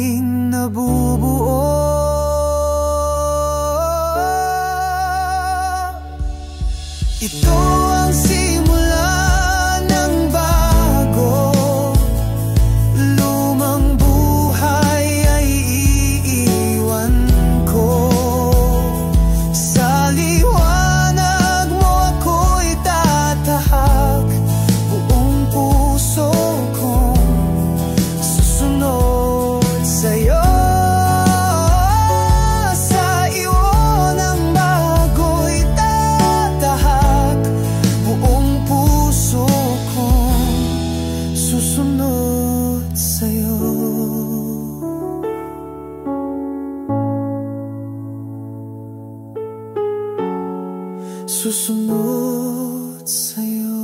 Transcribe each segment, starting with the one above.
muling nabubuo. Ito ang simula ng bago, lumang buhay ay iiwan ko. Sa liwanag mo ako'y tatahak, buong puso kong susunod sa'yo. Sa iyo ng bago'y tatahak, buong puso kong susunod sa'yo. Susunod sa'yo.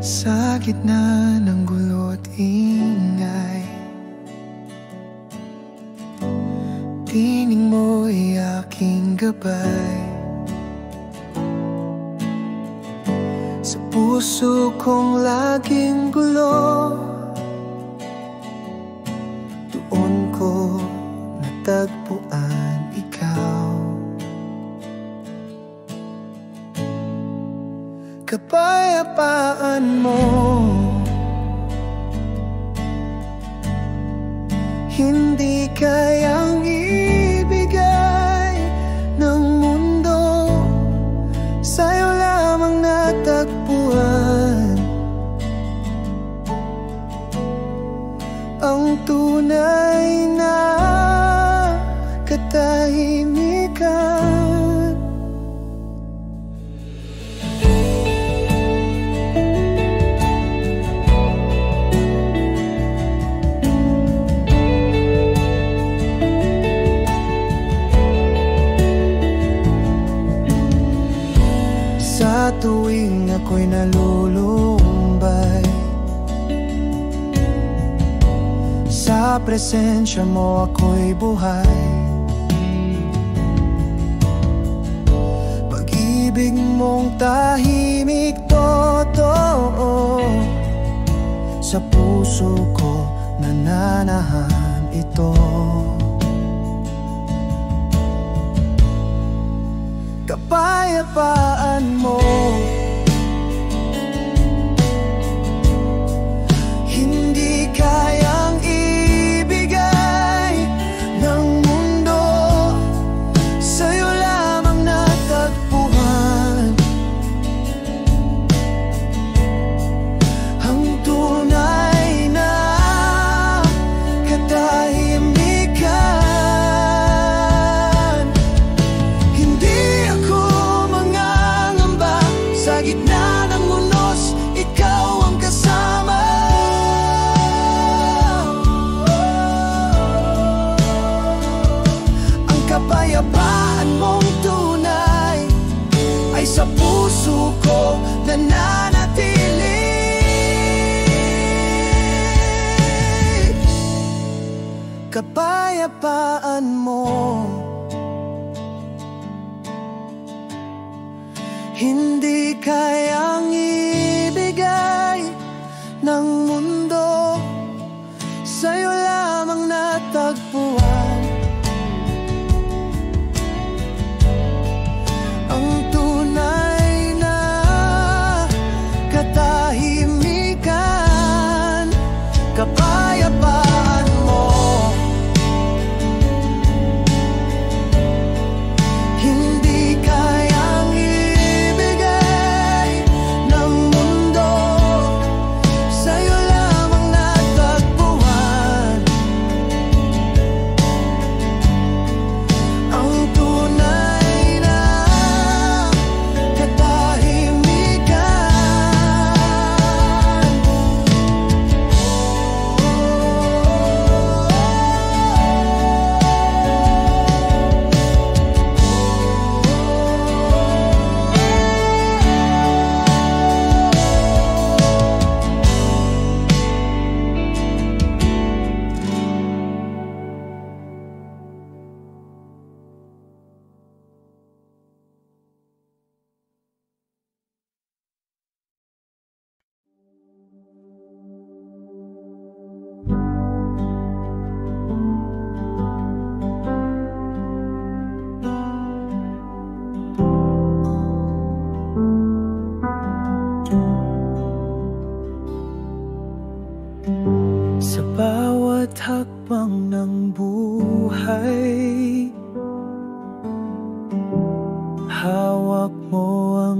Sa gitna ng gulo't ingay, tining mo'y aking gabay. Sa puso kong laging gulo, doon ko natagpuan ikaw. Kapayapaan mo hindi kayang ibigay ng mundo, sa'yo lamang natagpuan ang tunay na katahimikan. Sa tuwing ako'y nalulumbay, sa presensya mo ako'y buhay. Pag-ibig mong tahimik totoo, sa puso ko nananahan ito. Kapayapaan mo hindi kayang ibigay ng mundo, sa'yo lamang natagpuan ang tunay na katahimikan. Sa gitna ng unos, ikaw ang kasama. Ang kapayapaan mong tunay ay sa puso ko nananatili. Kapayapaan mo hindi kayang ibigay ng mundo, sa'yo lamang natagpuan ang tunay na katahimikan. Kapayapaan mo hindi kayang ng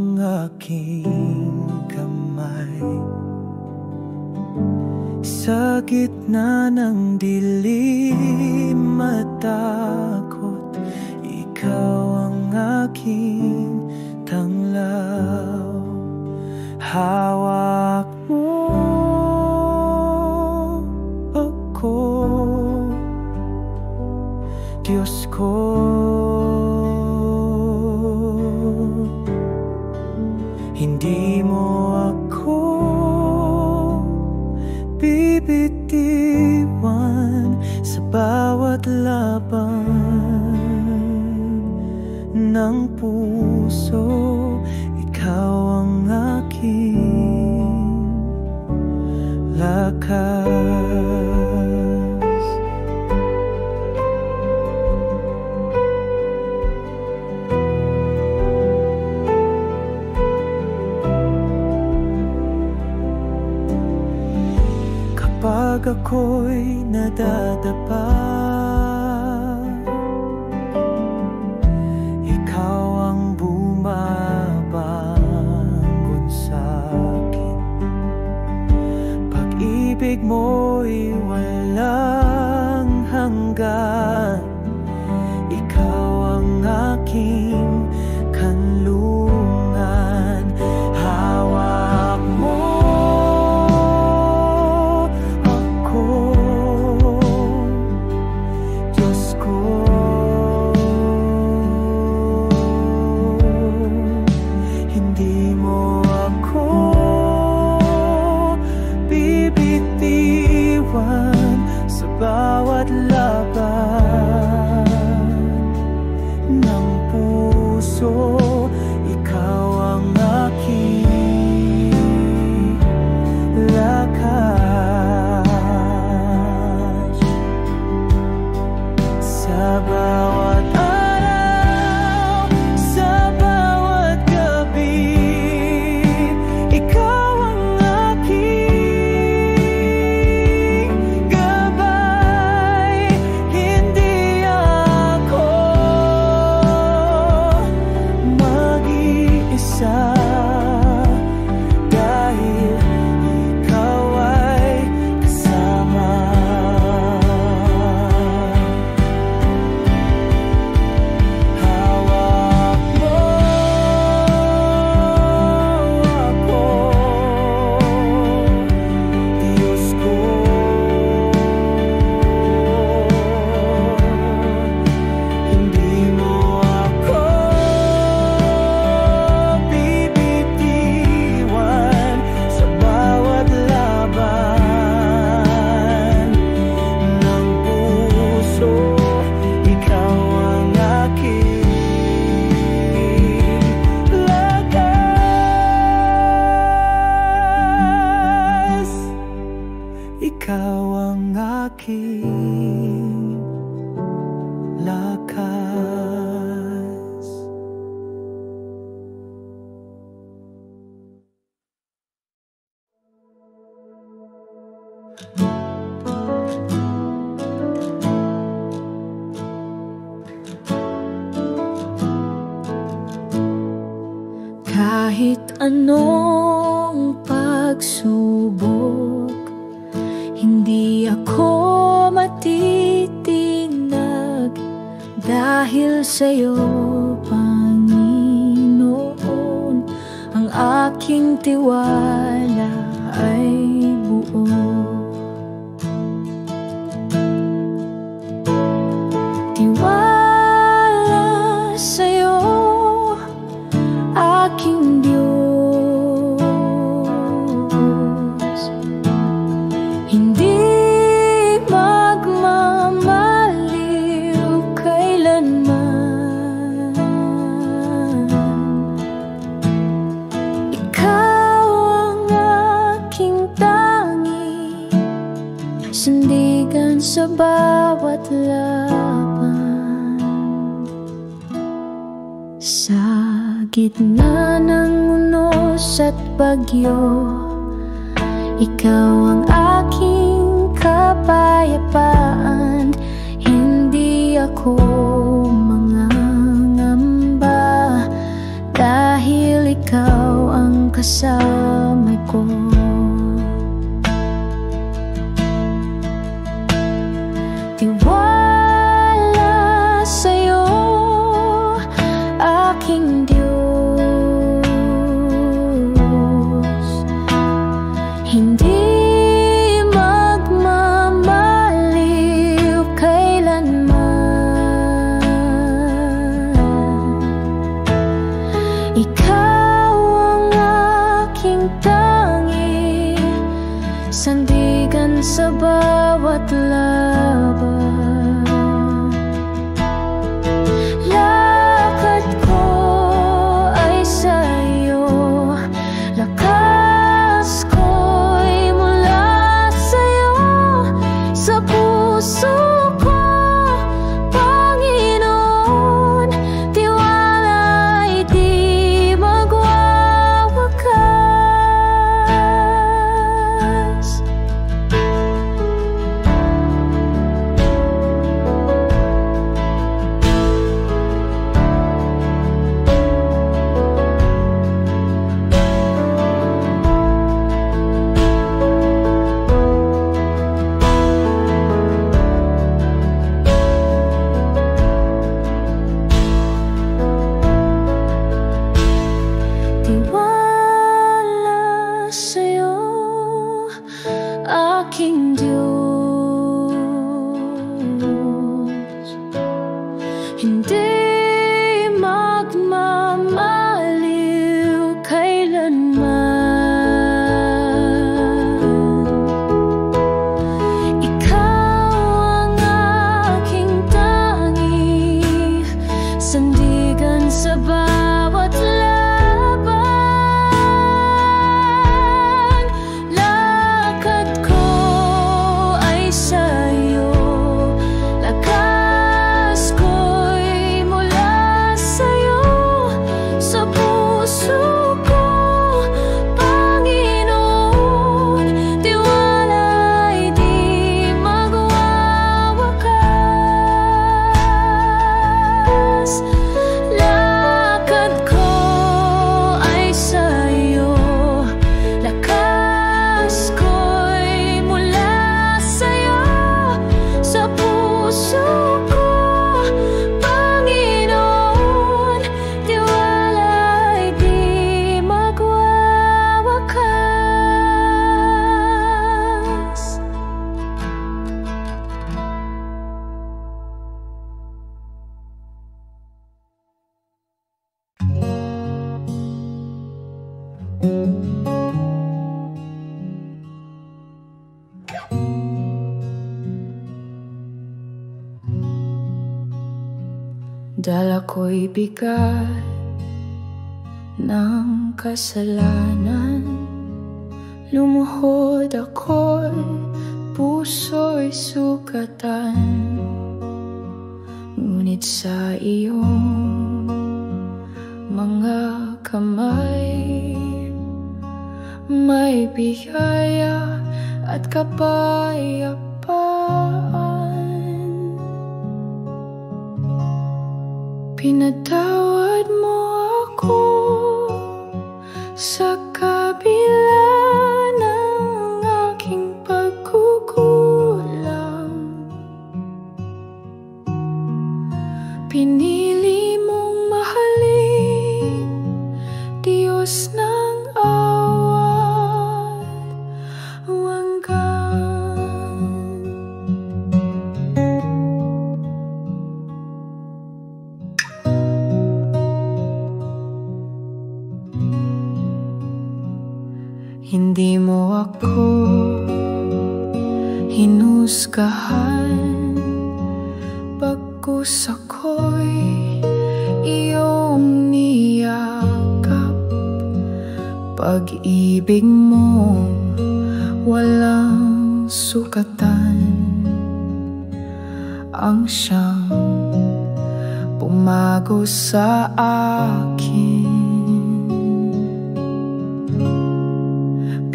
ang aking kamay. Sa gitna ng dilim at takot, ikaw ang aking tanglaw. Hawak mo ako, Diyos ko. Hindi mo ako bibitiwan sa bawat laban ng puso. Ikaw ang aking lakas. Kapag ako'y nadadapa, ikaw ang bumabangon sa'kin. Pag-ibig mo'y walang hanggan, ikaw ang aking kanlungan. Hawak mo bawat laban ng puso. Ikaw ang aking lakas. Sa bawat araw, sa bawat gabi, ikaw ang lakas. Kahit anong pagsubok, hindi ako matitinag dahil sa'yo, Panginoon. Ang aking tiwala ay buo. Tiwala sa'yo, aking Diyos. Hindi magmamaliw kailanman. Ikaw ang aking tangi, sandigan sa bawat laban. Sa gitna ng unos at bagyo, ikaw ang aking kapayapaan. Hindi ako mangangamba dahil ikaw ang kasama ko. Tiwala sa'yo, aking Diyos. Hindi magmamaliw kailanman. Ikaw ang aking tangi, sandigan sa bawat laban. Lakad ko ay sa'yo, lakas ko'y mula sa'yo. Sa puso ko, Panginoon, tiwala'y di magwawakas. Tiwala sa'yo, aking Diyos. Hindi magmamaliw kailanman. Ikaw ang aking tangi, sandigan sa bawat laban. Lakad ko ay sa'yo, lakas ko'y mula sa'yo. Sa puso ko, Panginoon, tiwala'y di magwawakas. Lakad ko ay sa'yo, lakas ko'y mula sa'yo. Sa puso ko, Panginoon, tiwala'y di magwawakas. Dala ko'y bigat ng kasalanan, lumuhod ako'y puso'y sugatan. Ngunit sa iyong mga kamay may biyaya at kapayapaan. Pinatawad mo ako sa kabila ng aking pagkukulang. Pinili mong mahalin, Diyos ng awat wagan. Hindi mo ako hinusgahan, bagkus ako'y iyong niyakap. Pag-ibig mo walang sukatan, ang siyang pumago sa akin.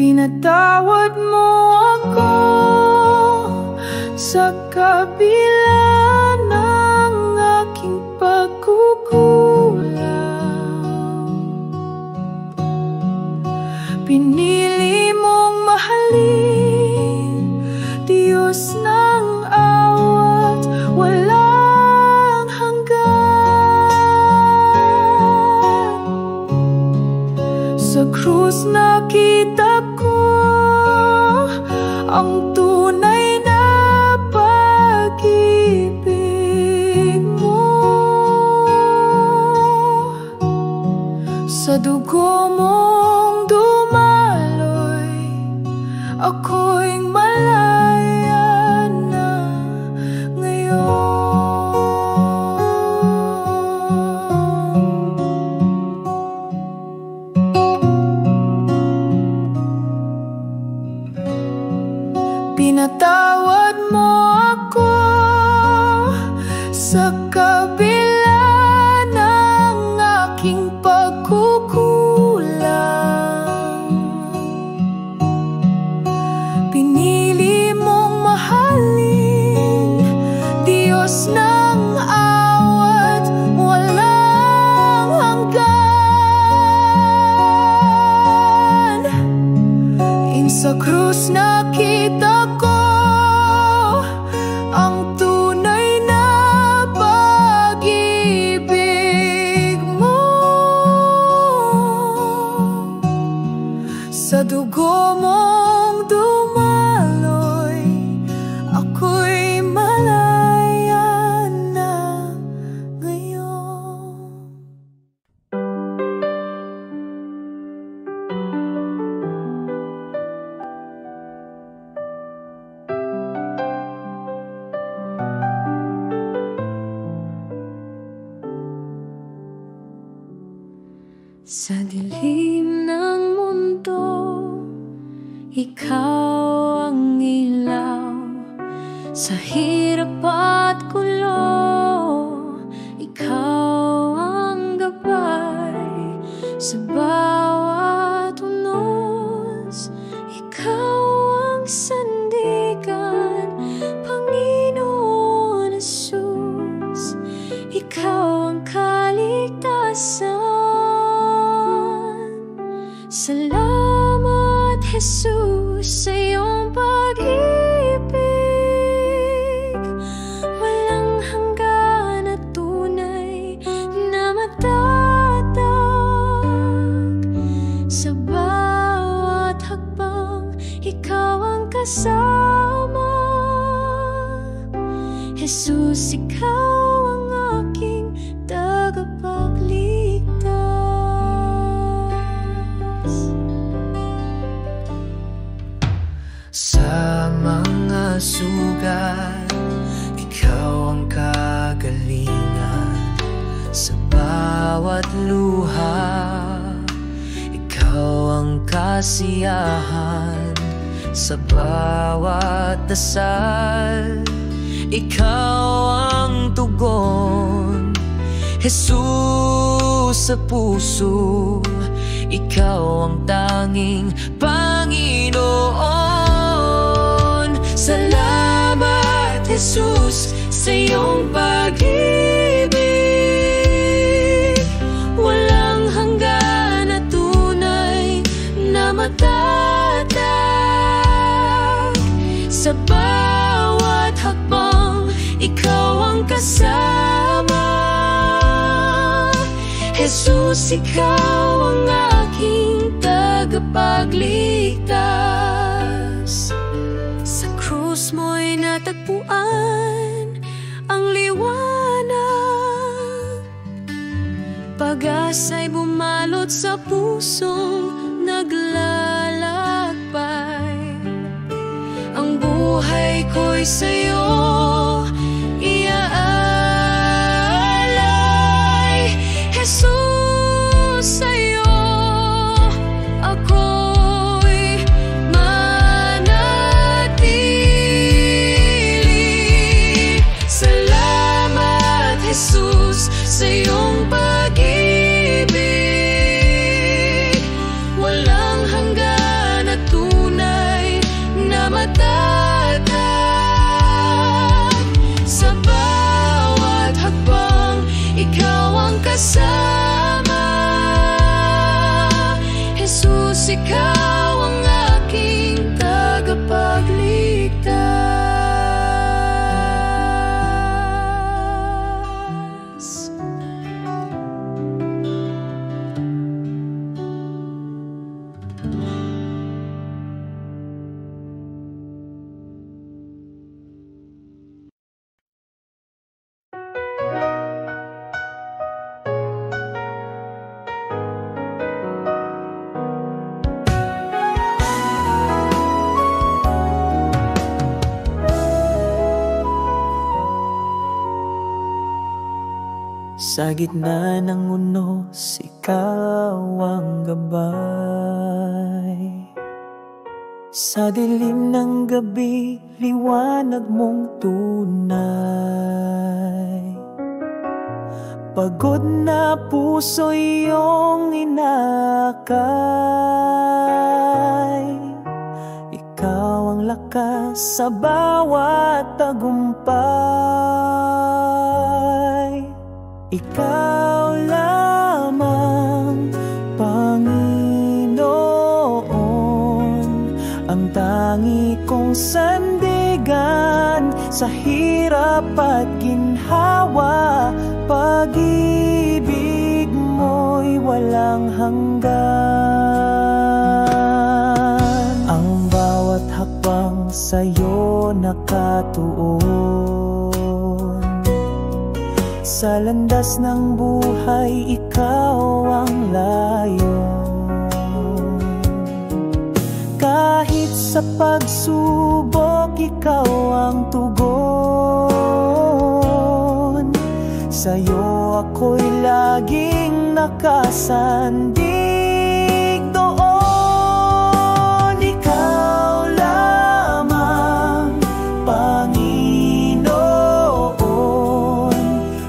Pinatawad mo ako sa kabila ng aking pagkukulang. Pinili mong mahalin, Diyos ng awat, walang hanggan. Sa krus nakita ko ang tunay na pag-ibig mo. Sa dugo mong dumaloy, ako'y malaya na ngayon. Pinatawad mo ako sa kabila ng aking pagkukulang. Pinili mong mahalin, Diyos ng awat, walang hanggan. Sa krus nakita ko ang tunay na pag-ibig mo. Sa dugo mong dumaloy, ako'y malaya na ngayon. Sa dilim ng mundo, ikaw ang ilaw. Sa hirap at gulo, ikaw ang gabay. Sa bawat unos, ikaw ang sandigan. Panginoon Jesus, ikaw ang kaligtasan. Salamat, Jesus, sa iyong pag-ibig. Walang hanggan at tunay na matatag. Sa bawat hakbang, ikaw ang kasama. Jesus, ikaw ang aking tagapagligtas. Sa mga sugat, ikaw ang kagalingan. Sa bawat luha, ikaw ang kasiyahan. Sa bawat dasal, ikaw ang tugon. Jesus, sa puso, ikaw ang tanging Panginoon. Salamat, Jesus, sa iyong pag-ibig. Walang hanggan at tunay na matatag. Sa bawat hakbang, ikaw ang kasama. Jesus, ikaw ang aking tagapagligtas. Sa krus mo'y natagpuan ang liwanag. Pag-asa'y bumalot sa pusong naglalakbay. Ang buhay ko'y sa'yo iaalay. Jesus, sa'yo ako'y manatili. Salamat, Jesus, sa iyong pag-ibig. Walang hanggan at tunay na matatag. ikaw ang aking tagapagligtas. Sa gitna ng unos, ikaw ang gabay. Sa dilim ng gabi, liwanag mong tunay. Pagod na puso iyong inakay. Ikaw ang lakas sa bawat tagumpay. Ikaw lamang, Panginoon, ang tangi kong sandigan sa hirap at ginhawa. Pag-ibig mo'y walang hanggan. Ang bawat hakbang sa'yo nakatuon. Sa landas ng buhay, ikaw ang layon. Kahit sa pagsubok, ikaw ang tugon. Sa'yo ako'y laging nakasandig doon. Ikaw lamang, Panginoon,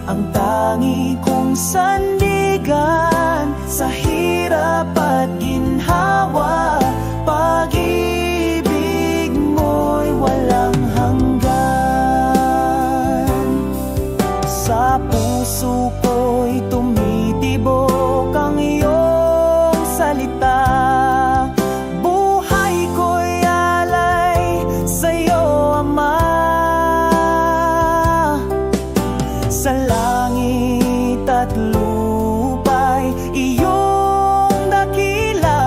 ang tangi kong sandigan sa hirap at ginhawa. Pag-ibig mo'y walang hanggan. Sa puso ko'y tumitibok ang iyong salita. Buhay ko'y alay sa'yo, Ama. Sa langit at lupa'y iyong dakila.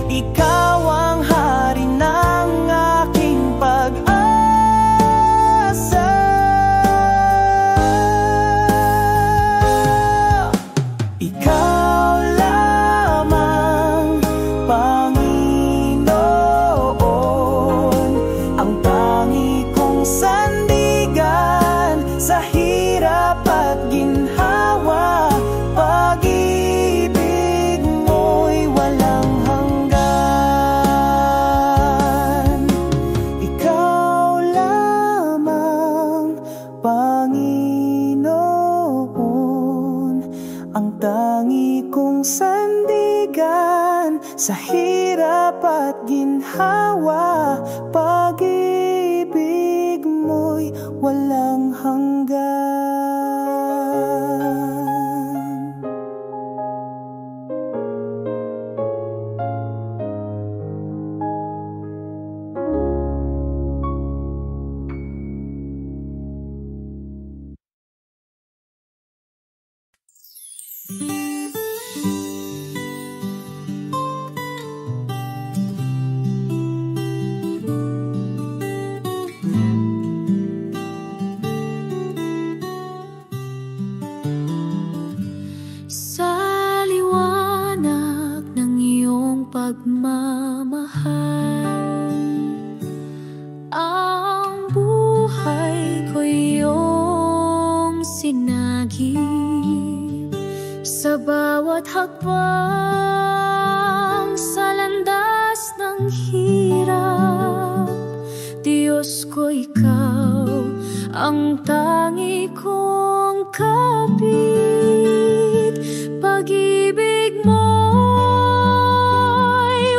Ikaw ang hari ng aking pag-asa. Ikaw lamang, Panginoon, ang tangi kong sandigan sa hirap at ginhawa. Pag-ibig mo'y walang hanggan. Ikaw lamang, Panginoon, ang tangi kong sandigan sa hirap at ginhawa. Pag-ibig mo'y walang hanggan. Sa liwanag ng iyong pagmamahal, ang buhay ko iyong sinagip. Sa bawat hakbang sa landas ng hirap, Diyos ko, ikaw ang tangi kong kapit. Pag-ibig mo'y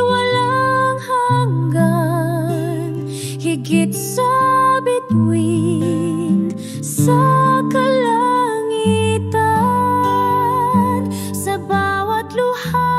walang hanggan, higit sa bituin sa kalangitan. Sa bawat luha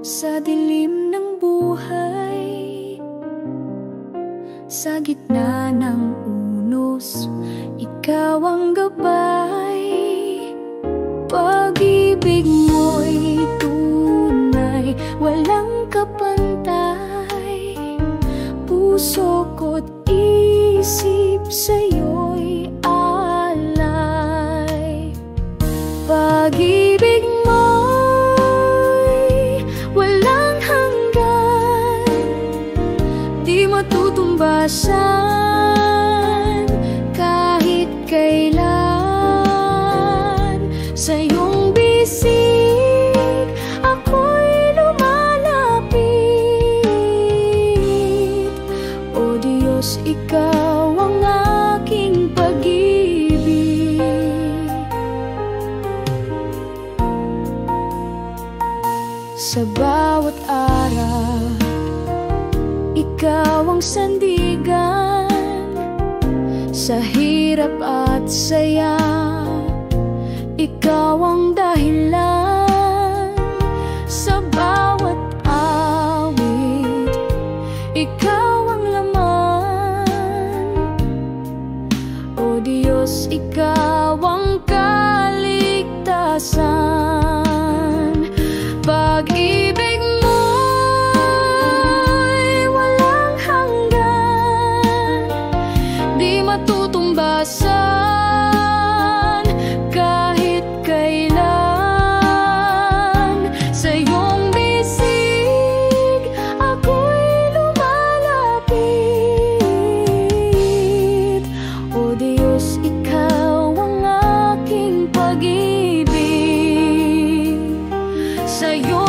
Sa dilim ng buhay, sa gitna ng unos, ikaw ang gabay. Pag-ibig mo'y tunay, walang kapantay. Puso ko't isip sa'yo'y alay. Pag-ibig mo'y walang hanggan, di matutumbasan kahit kailan. Sa iyong bisig ako'y lumalapit. O Diyos, ikaw ang aking pag-ibig. Sa bawat araw, ikaw ang sandigan. Sa hirap at saya, ikaw ang dahilan. Sa bawat awit, ikaw ang laman. O Diyos, ikaw ang kaligtasan. Pag-ibig mo'y walang hanggan, di matutumbasan kahit kailan. Sa iyong bisig ako'y lumalapit. O Diyos, ikaw ang aking pag-ibig. Sa iyong